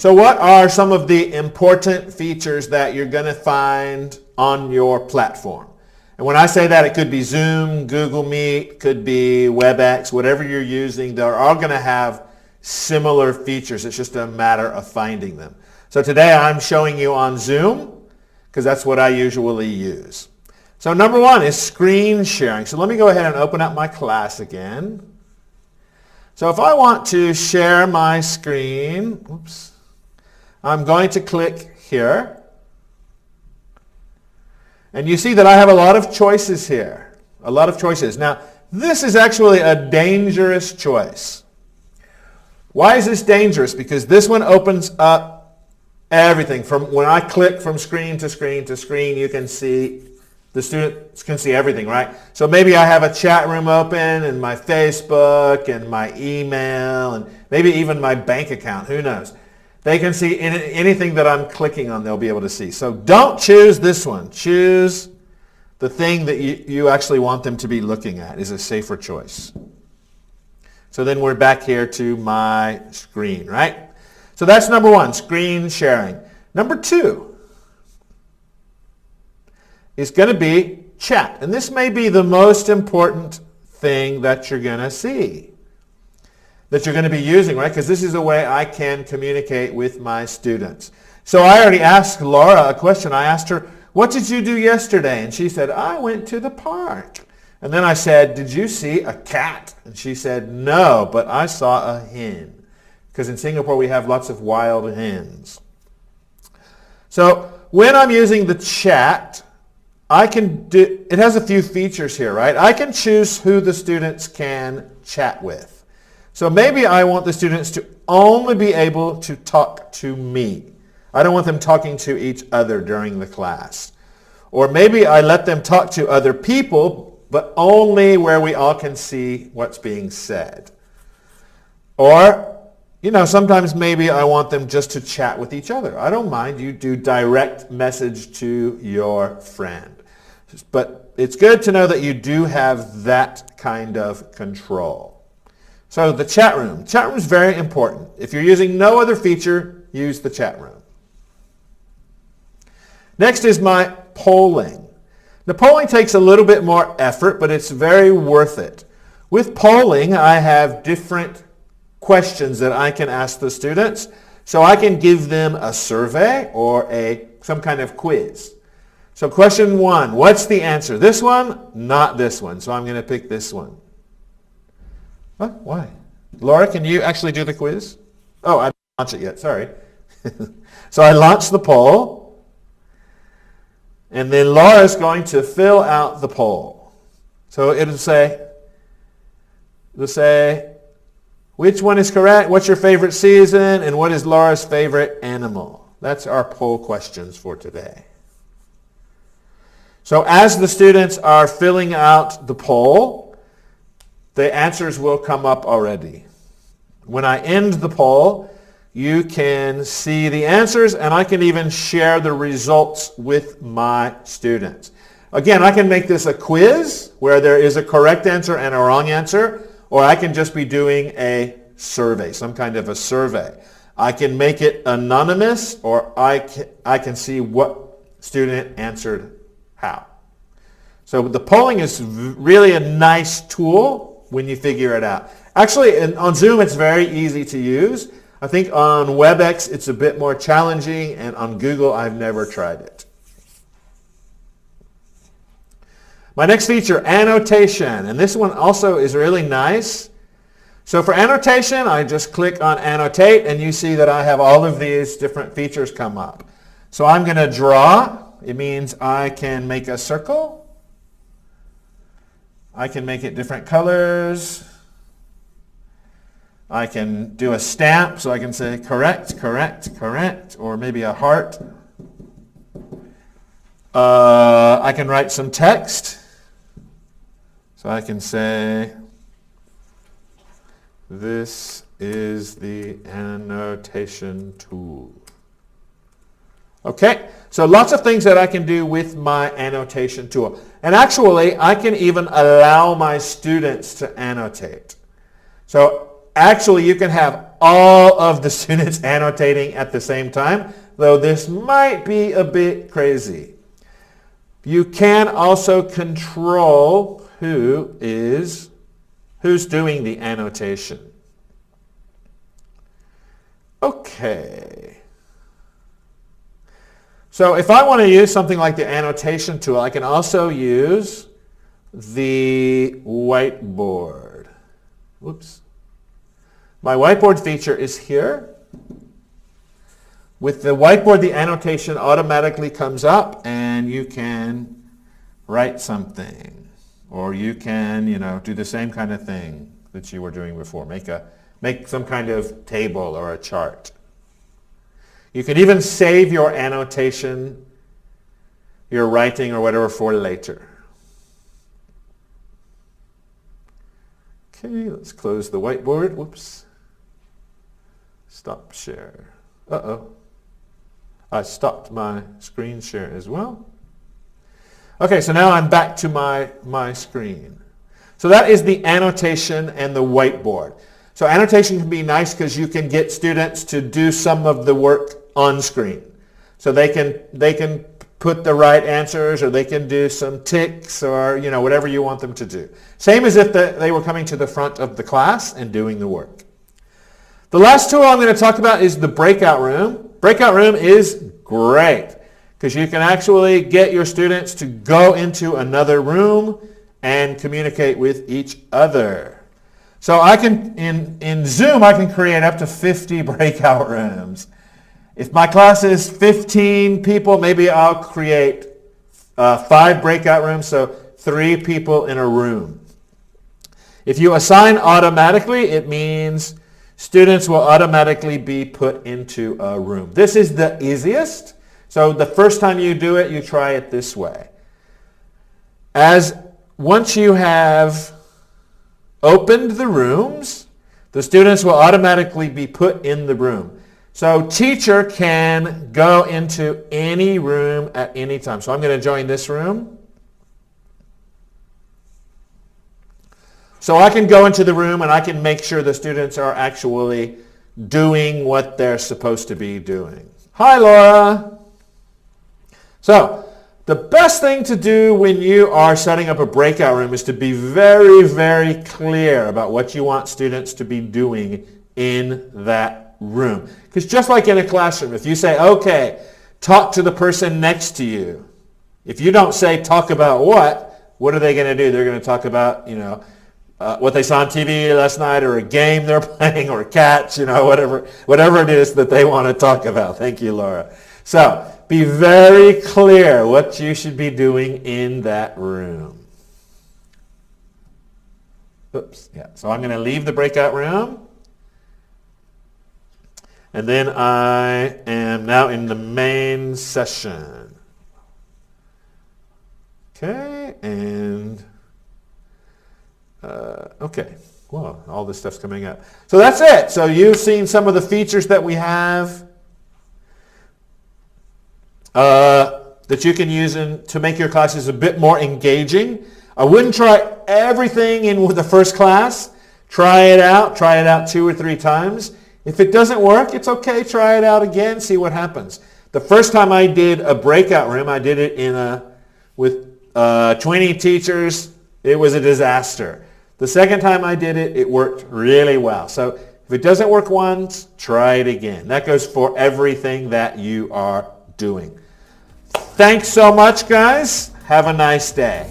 So what are some of the important features that you're going to find on your platform? And when I say that, it could be Zoom, Google Meet, could be WebEx, whatever you're using. They're all going to have similar features. It's just a matter of finding them. So today I'm showing you on Zoom because that's what I usually use. So number one is screen sharing. So let me go ahead and open up my class again. So if I want to share my screen, oops, I'm going to click here. And you see that I have a lot of choices here. A lot of choices. Now, this is actually a dangerous choice. Why is this dangerous? Because this one opens up everything. From when I click from screen to screen to screen, you can see, the students can see everything, right? So maybe I have a chat room open and my Facebook and my email and maybe even my bank account. Who knows? They can see anything that I'm clicking on, they'll be able to see. So don't choose this one. Choose the thing that you actually want them to be looking at is a safer choice. So then we're back here to my screen, right? So that's number one, screen sharing. Number two is going to be chat. And this may be the most important thing that you're going to see, that you're going to be using, right? Because this is a way I can communicate with my students. So I already asked Laura a question. I asked her, what did you do yesterday? And she said, I went to the park. And then I said, did you see a cat? And she said, no, but I saw a hen. Because in Singapore we have lots of wild hens. So when I'm using the chat, I can do, it has a few features here, right? I can choose who the students can chat with. So maybe I want the students to only be able to talk to me. I don't want them talking to each other during the class. Or maybe I let them talk to other people, but only where we all can see what's being said. Or, sometimes maybe I want them just to chat with each other. I don't mind. You do direct message to your friend. But it's good to know that you do have that kind of control. So the chat room. Chat room is very important. If you're using no other feature, use the chat room. Next is my polling. The polling takes a little bit more effort, but it's very worth it. With polling, I have different questions that I can ask the students. So I can give them a survey or some kind of quiz. So question one, what's the answer? This one? Not this one. So I'm going to pick this one. What? Why? Laura, can you actually do the quiz? Oh, I didn't launch it yet. Sorry. So I launched the poll. And then Laura's going to fill out the poll. So it'll say, which one is correct? What's your favorite season? And what is Laura's favorite animal? That's our poll questions for today. So as the students are filling out the poll, the answers will come up already. When I end the poll, you can see the answers and I can even share the results with my students. Again, I can make this a quiz where there is a correct answer and a wrong answer, or I can just be doing a survey, some kind of a survey. I can make it anonymous, or I can see what student answered how. So the polling is really a nice tool when you figure it out. Actually, on Zoom, it's very easy to use. I think on WebEx, it's a bit more challenging, and on Google, I've never tried it. My next feature, annotation, and this one also is really nice. So for annotation, I just click on annotate, and you see that I have all of these different features come up. So I'm going to draw. It means I can make a circle. I can make it different colors. I can do a stamp, so I can say correct, correct, correct, or maybe a heart. I can write some text. So I can say, this is the annotation tool. Okay, so lots of things that I can do with my annotation tool. And actually, I can even allow my students to annotate. So actually, you can have all of the students annotating at the same time, though this might be a bit crazy. You can also control who's doing the annotation. Okay. So if I want to use something like the annotation tool, I can also use the whiteboard. Whoops. My whiteboard feature is here. With the whiteboard, the annotation automatically comes up and you can write something. Or you can, do the same kind of thing that you were doing before. Make some kind of table or a chart. You can even save your annotation, your writing or whatever for later. Okay, let's close the whiteboard. Whoops. Stop share. Uh-oh. I stopped my screen share as well. Okay, so now I'm back to my screen. So that is the annotation and the whiteboard. So annotation can be nice because you can get students to do some of the work on screen. So they can put the right answers, or they can do some ticks, or whatever you want them to do. Same as if they were coming to the front of the class and doing the work. The last tool I'm going to talk about is the breakout room. Breakout room is great because you can actually get your students to go into another room and communicate with each other. So I can, in Zoom, I can create up to 50 breakout rooms. If my class is 15 people, maybe I'll create 5 breakout rooms, so 3 people in a room. If you assign automatically, it means students will automatically be put into a room. This is the easiest. So the first time you do it, you try it this way. Once you have opened the rooms, the students will automatically be put in the room. So teacher can go into any room at any time. So I'm going to join this room. So I can go into the room and I can make sure the students are actually doing what they're supposed to be doing. Hi, Laura. So the best thing to do when you are setting up a breakout room is to be very, very clear about what you want students to be doing in that room. Because just like in a classroom, if you say, okay, talk to the person next to you. If you don't say talk about what are they going to do? They're going to talk about, what they saw on TV last night, or a game they're playing, or cats, whatever it is that they want to talk about. Thank you, Laura. So be very clear what you should be doing in that room. Oops, yeah. So I'm going to leave the breakout room. And then I am now in the main session. Okay, and okay. Well, all this stuff's coming up. So that's it. So you've seen some of the features that we have that you can use to make your classes a bit more engaging. I wouldn't try everything in the first class. Try it out 2 or 3 times. If it doesn't work, it's okay. Try it out again, see what happens. The first time I did a breakout room, I did it with 20 teachers. It was a disaster. The second time I did it, it worked really well. So if it doesn't work once, try it again. That goes for everything that you are doing. Thanks so much, guys. Have a nice day.